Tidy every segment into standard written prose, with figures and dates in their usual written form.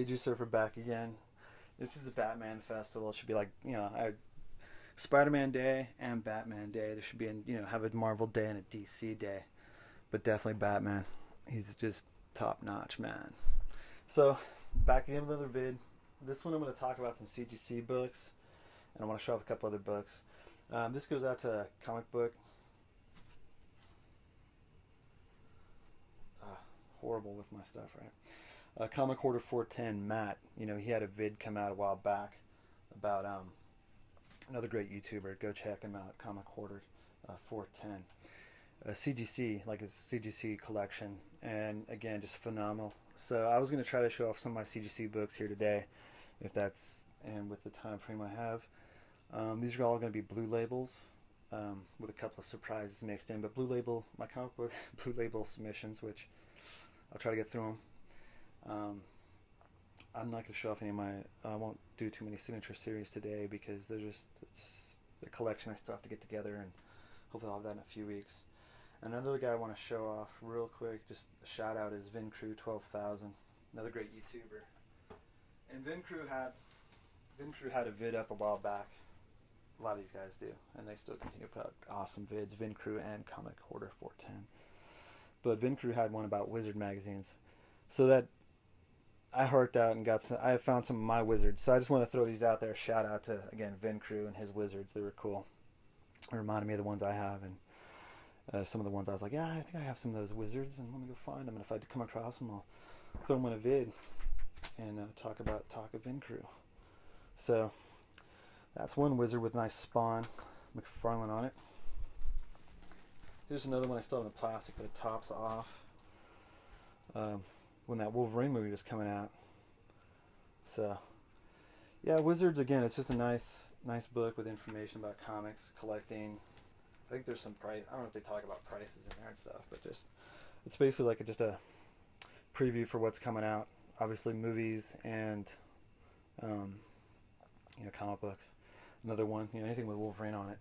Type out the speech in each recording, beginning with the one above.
Juju Surfer back again. This is a Batman festival. It should be like, Spider-Man Day and Batman Day. There should be, have a Marvel Day and a DC Day. But definitely Batman. He's just top notch, man. So, back again with another vid. This one I'm going to talk about some CGC books. And I want to show off a couple other books. This goes out to Comic Book. Horrible with my stuff, right? Comic Hoarder 410, Matt. He had a vid come out a while back about another great YouTuber. Go check him out, Comic Hoarder 410. CGC, like his CGC Collection. And again, just phenomenal. So I was going to try to show off some of my CGC books here today, and with the time frame I have. These are all going to be blue labels with a couple of surprises mixed in. But blue label, my comic book blue label submissions, which I'll try to get through them. I'm not going to show off any of my, I won't do too many signature series today because it's a collection I still have to get together, and hopefully I'll have that in a few weeks. Another guy I want to show off real quick, just a shout out, is VinCrew 12,000, another great YouTuber. And VinCrew had a vid up a while back. A lot of these guys do, and they still continue to put out awesome vids, VinCrew and Comic Hoarder 410. But VinCrew had one about wizard magazines. So that I harked out and I found some of my wizards. So I just want to throw these out there. Shout out to, again, VinCrew and his wizards. They were cool. It reminded me of the ones I have, and some of the ones I was like, yeah, I think I have some of those wizards, and let me go find them. And if I come across them, I'll throw them in a vid and talk of VinCrew. So that's one wizard with a nice Spawn McFarlane on it. Here's another one I still have in the plastic, but the top's off. When that Wolverine movie was coming out. So, yeah, Wizards, again, it's just a nice book with information about comics, collecting. I think there's some price. I don't know if they talk about prices in there and stuff, but it's basically like just a preview for what's coming out. Obviously, movies and comic books. Another one, anything with Wolverine on it.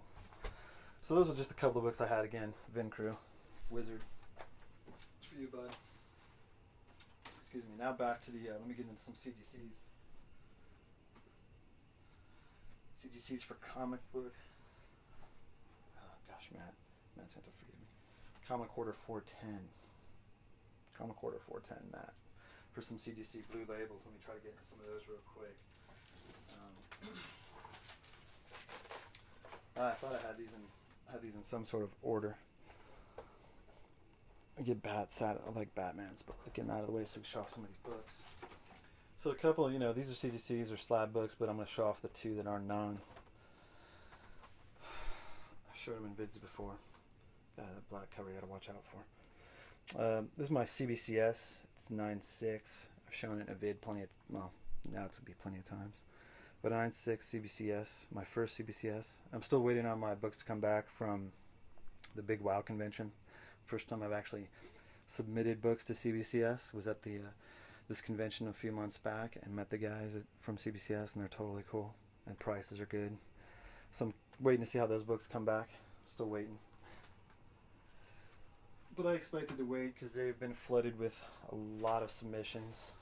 So those are just a couple of books I had. Again, VinCrew, Wizard. It's for you, bud. Excuse me. Now back to the. Let me get into some CGCs. CGCs for comic book. Oh gosh, Matt's going to forgive me. Comic Hoarder 410. Comic Hoarder 410, Matt. For some CGC blue labels. Let me try to get into some of those real quick. I thought I had these in some sort of order. I get I like Batman's, but get them out of the way so we can show off some of these books. So a couple, these are CGCs or slab books, but I'm going to show off the two that are non. I've showed them in vids before. That black cover you got to watch out for. This is my CBCS. It's 9.6. I've shown it in a vid now it's going to be plenty of times. But 9.6 CBCS, my first CBCS. I'm still waiting on my books to come back from the Big WoW convention. First time I've actually submitted books to CBCS was at this convention a few months back, and met the guys from CBCS, and they're totally cool, and prices are good. So I'm waiting to see how those books come back. Still waiting. But I expected to wait because they've been flooded with a lot of submissions.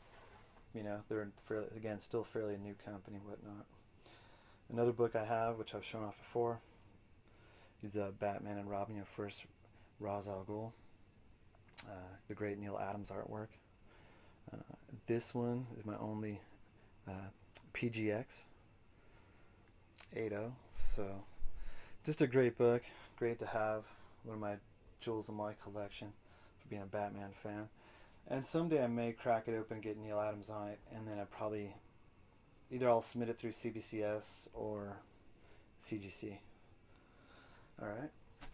They're still fairly a new company, whatnot. Another book I have, which I've shown off before, is Batman and Robin, first Ra's al Ghul, the great Neil Adams artwork. This one is my only PGX 8.0, so just a great book, great to have, one of my jewels in my collection for being a Batman fan. And someday I may crack it open and get Neil Adams on it, and then either I'll submit it through CBCS or CGC. Alright,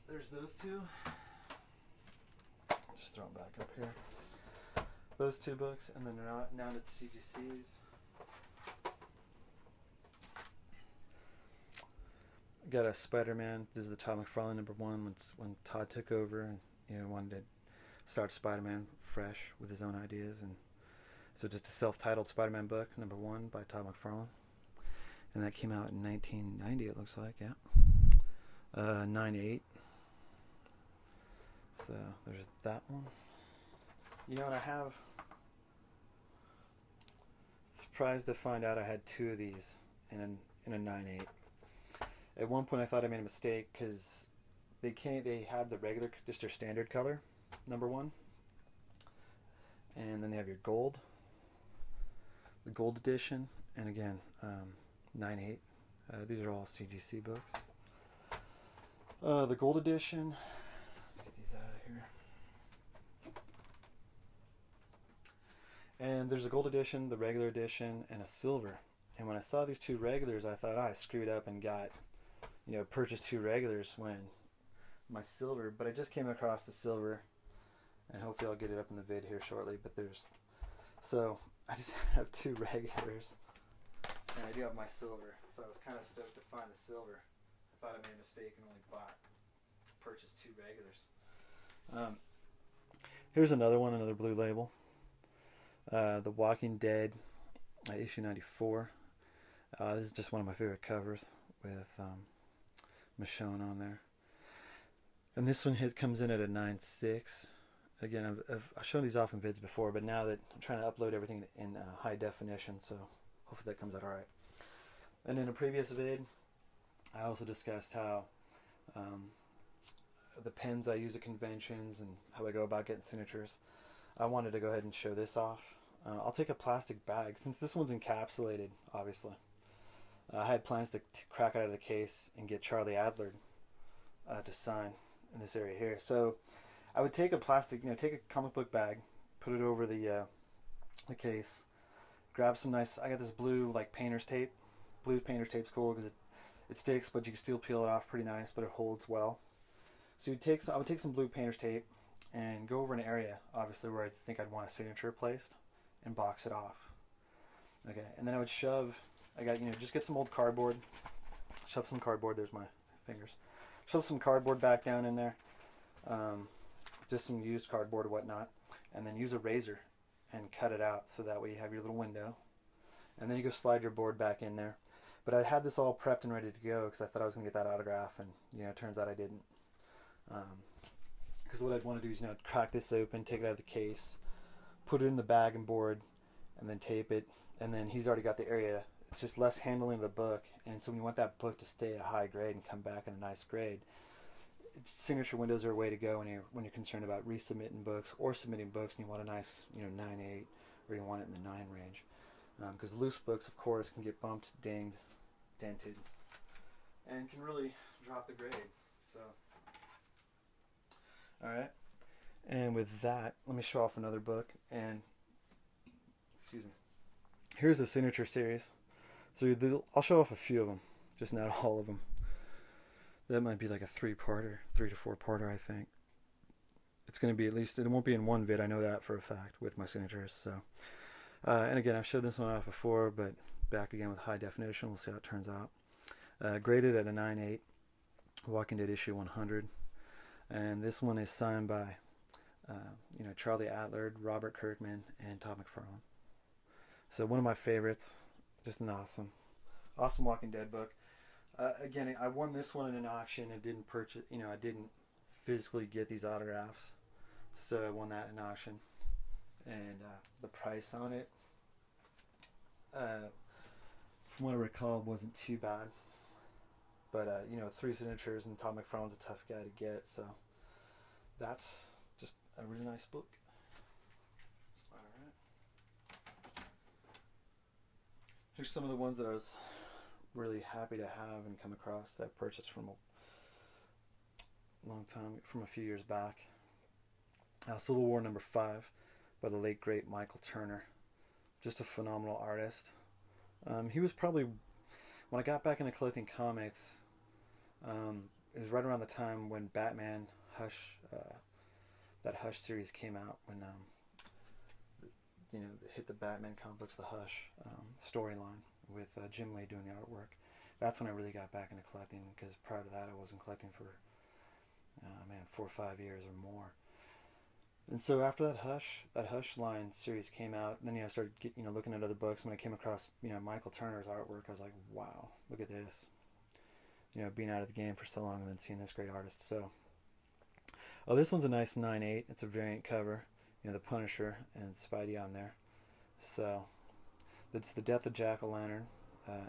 there's those two. Just throw them back up here. Those two books, and then now to CGCs. Got a SpiderMan. This is the Todd McFarlane #1 when Todd took over and wanted to start SpiderMan fresh with his own ideas, and so just a self-titled SpiderMan book #1 by Todd McFarlane, and that came out in 1990. It looks like, yeah, 9.8. So there's that one. And I have, it's surprised to find out I had two of these in a 9/8. At one point I thought I made a mistake because they had the regular, just their standard color, #1. And then they have your gold, the gold edition, and again, 9/8. These are all CGC books. The gold edition, let's get these out of here. And there's a gold edition, the regular edition, and a silver. And when I saw these two regulars, I thought, oh, I screwed up and got, purchased two regulars when my silver, but I just came across the silver, and hopefully I'll get it up in the vid here shortly. But so I just have two regulars, and I do have my silver. So I was kind of stoked to find the silver. I thought I made a mistake and only purchased two regulars. Here's another one, another blue label. The Walking Dead, issue 94. This is just one of my favorite covers with Michonne on there. And this one comes in at a 9/6. Again, I've shown these off in vids before, but now that I'm trying to upload everything in high definition, so hopefully that comes out alright. And in a previous vid, I also discussed how the pens I use at conventions and how I go about getting signatures. I wanted to go ahead and show this off. I'll take a plastic bag, since this one's encapsulated, obviously. I had plans to crack it out of the case and get Charlie Adler to sign in this area here. So I would take a plastic, take a comic book bag, put it over the case, grab some nice, I got this blue like painter's tape. Blue painter's tape's cool because it sticks, but you can still peel it off pretty nice, but it holds well. So I would take some blue painter's tape and go over an area, obviously, where I think I'd want a signature placed, and box it off. Okay, and then I would just get some old cardboard, shove some cardboard, there's my fingers, shove some cardboard back down in there, just some used cardboard or whatnot, and then use a razor and cut it out so that way you have your little window, and then you go slide your board back in there. But I had this all prepped and ready to go because I thought I was going to get that autograph, and it turns out I didn't. Because what I'd want to do is crack this open, take it out of the case, put it in the bag and board, and then tape it. And then he's already got the area. It's just less handling of the book, and so when you want that book to stay a high grade and come back in a nice grade, signature windows are a way to go when you're concerned about resubmitting books or submitting books and you want a nice 9/8, or you want it in the 9 range. Because loose books, of course, can get bumped, dinged, dented, and can really drop the grade. So, all right. And with that, let me show off another book. And excuse me. Here's the signature series. So I'll show off a few of them, just not all of them. That might be like a 3-parter, 3 to 4-parter, I think. It's going to be at least, it won't be in one vid, I know that for a fact, with my signatures. So, and again, I've showed this one off before, but back again with high definition. We'll see how it turns out. Graded at a 9/8, Walking Dead issue 100. And this one is signed by, Charlie Adler, Robert Kirkman, and Todd McFarlane. So one of my favorites, just an awesome Walking Dead book. Again, I won this one in an auction and didn't purchase, I didn't physically get these autographs. So I won that in auction. And the price on it, from what I recall, wasn't too bad. But, 3 signatures, and Todd McFarlane's a tough guy to get. So that's just a really nice book. All right. Here's some of the ones that I was really happy to have and come across that I purchased from a long time, from a few years back. Civil War #5 by the late great Michael Turner. Just a phenomenal artist. He was probably, when I got back into collecting comics, it was right around the time when Batman Hush, that Hush series came out, when hit the Batman comic books, the Hush storyline with Jim Lee doing the artwork. That's when I really got back into collecting, because prior to that I wasn't collecting for 4 or 5 years or more. And so after that Hush line series came out, then I started looking at other books. When I came across Michael Turner's artwork, I was like, wow, look at this. Being out of the game for so long and then seeing this great artist. So, this one's a nice 9/8. It's a variant cover. The Punisher and Spidey on there. So It's the death of Jack-o'-lantern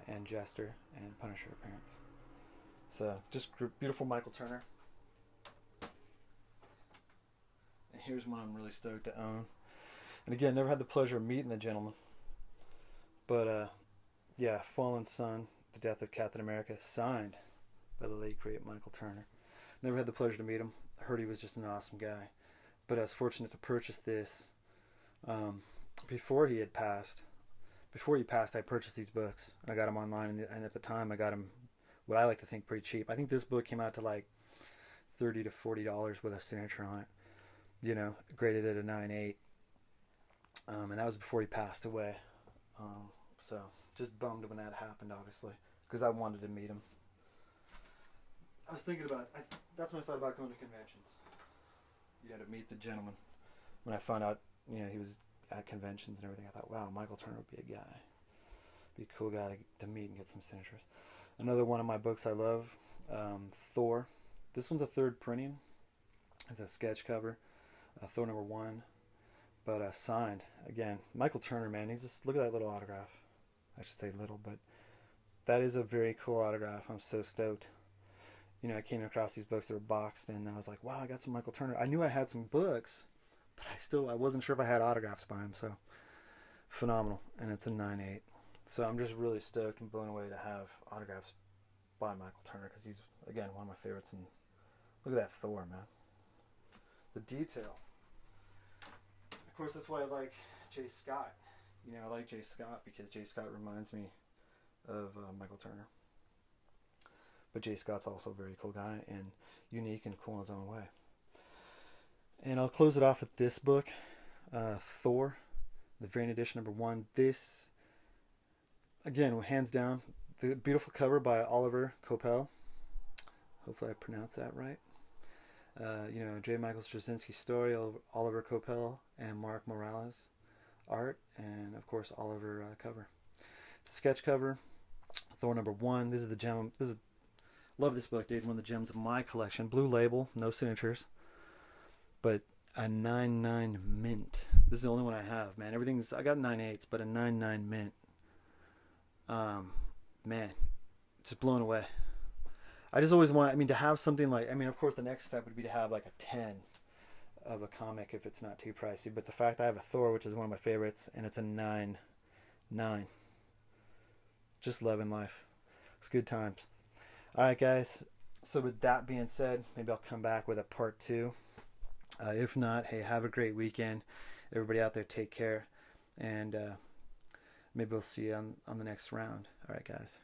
and Jester and Punisher appearance. So just beautiful Michael Turner. And here's one I'm really stoked to own. And again, never had the pleasure of meeting the gentleman. But yeah, Fallen Sun, the death of Captain America, signed by the late great Michael Turner. Never had the pleasure to meet him. I heard he was just an awesome guy. But I was fortunate to purchase this before he had passed. Before he passed, I purchased these books. And I got them online, and at the time, I got them, what I like to think, pretty cheap. I think this book came out to like $30 to $40 with a signature on it. You know, graded at a 9.8. And that was before he passed away. So just bummed when that happened, obviously, because I wanted to meet him. I was thinking about, that's when I thought about going to conventions. You know, to meet the gentleman. When I found out, you know, he was at conventions and everything, I thought, wow, Michael Turner would be a guy. Be a cool guy to meet and get some signatures. Another one of my books I love, Thor. This one's a third printing. It's a sketch cover, Thor #1, but signed. Again, Michael Turner, man, he's just, look at that little autograph. I should say little, but that is a very cool autograph. I'm so stoked. You know, I came across these books that were boxed, and I was like, wow, I got some Michael Turner. I knew I had some books, but I wasn't sure if I had autographs by him, so phenomenal. And it's a 9.8. So I'm just really stoked and blown away to have autographs by Michael Turner, because he's, again, one of my favorites. And look at that Thor, man. The detail. Of course, that's why I like J. Scott. You know, I like J. Scott because J. Scott reminds me of Michael Turner. But J. Scott's also a very cool guy and unique and cool in his own way. And I'll close it off with this book, Thor, the Variant Edition #1. This, again, hands down, the beautiful cover by Oliver Coipel. Hopefully I pronounced that right. You know, J. Michael Straczynski's story, Oliver Coipel and Mark Morales art, and of course Oliver cover. It's a sketch cover. Thor #1. This is the gem. Love this book, dude. One of the gems of my collection. Blue label, no signatures, but a 9.9 mint. This is the only one I have, man. Everything's, I got 9.8s, but a 9.9 mint. Man, just blown away. I just always want, I mean, to have something like, I mean, of course, the next step would be to have like a 10 of a comic if it's not too pricey. But the fact I have a Thor, which is one of my favorites, and it's a 9.9. Just loving life. It's good times. All right, guys. So with that being said, maybe I'll come back with a part 2. If not, hey, have a great weekend. Everybody out there, take care. And maybe we'll see you on the next round. All right, guys.